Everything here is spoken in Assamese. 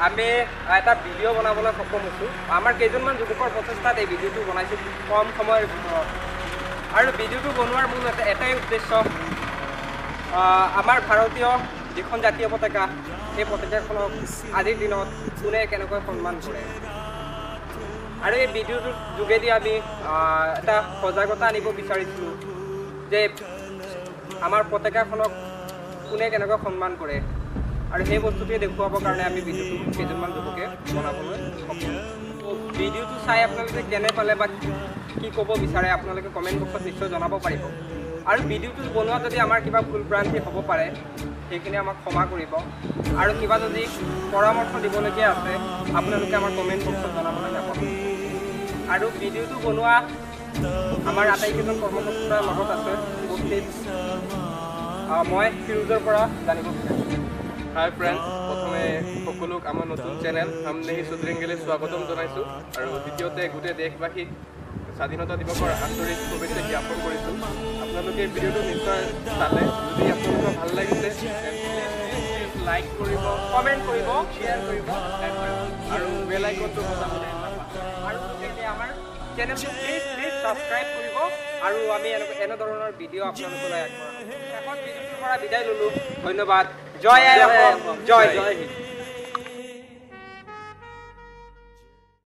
আমি এটা ভিডিও বনাবলৈ সক্ষম হৈছোঁ। আমাৰ কেইজনমান যুৱকৰ প্ৰচেষ্টাত এই ভিডিঅ'টো বনাইছোঁ কম সময়ৰ ভিতৰত। আৰু ভিডিঅ'টো বনোৱাৰ মূল এটাই উদ্দেশ্য, আমাৰ ভাৰতীয় যিখন জাতীয় পতাকা, সেই পতাকাখনক আজিৰ দিনত কোনে কেনেকৈ সন্মান কৰে। আৰু এই ভিডিঅ'টোৰ যোগেদি আমি এটা সজাগতা আনিব বিচাৰিছিলোঁ যে আমাৰ পতাকাখনক কোনে কেনেকৈ সন্মান কৰে। আৰু সেই বস্তুটোৱে দেখুৱাবৰ কাৰণে আমি ভিডিঅ'টো কেইজনমান যুৱকে বনাবলৈ সক্ষম। ভিডিঅ'টো চাই আপোনালোকে কেনে পালে বা কি ক'ব বিচাৰে আপোনালোকে কমেণ্ট বক্সত নিশ্চয় জনাব পাৰিব। আৰু ভিডিঅ'টো বনোৱা যদি আমাৰ কিবা ভুল ভ্ৰান্তি হ'ব পাৰে সেইখিনি আমাক ক্ষমা কৰিব। আৰু কিবা যদি পৰামৰ্শ দিবলগীয়া আছে আপোনালোকে আমাৰ কমেণ্ট বক্সত জনাবলৈ নাপাহৰিব। আৰু ভিডিঅ'টো বনোৱা আমাৰ আটাইকেইজন কৰ্মকৰ্তাৰ লগত আছে উপস্থিত মই ফিৰোজৰ পৰা জানিব বিচাৰিছোঁ। হাই ফ্ৰেণ্ডছ, প্ৰথমে সকলোক আমাৰ নতুন চেনেল হামনেহি সুদ্ৰেংগেলৈ স্বাগতম জনাইছোঁ। আৰু দ্বিতীয়তে গোটেই দেশবাসীক স্বাধীনতা দিৱসৰ আন্তৰিক শুভেচ্ছা জ্ঞাপন কৰিছোঁ। আপোনালোকে ভিডিঅ'টো নিশ্চয় চালে, যদি আপোনালোকৰ ভাল লাগিছে লাইক কৰিব, কমেণ্ট কৰিব, শ্বেয়াৰ কৰিব আৰু বেল আইকনটো বজাবলৈ নাপাহৰিব। আৰু আমাৰ চেনেলটো প্লিজ ছাবস্ক্ৰাইব কৰিব। আৰু আমি এনেধৰণৰ ভিডিঅ' আপোনালোকলৈ আগবঢ়াম। এখন ভিডিঅ'টোৰ পৰা বিদায় ল'লোঁ। ধন্যবাদ। জয় জয় হিন্দ।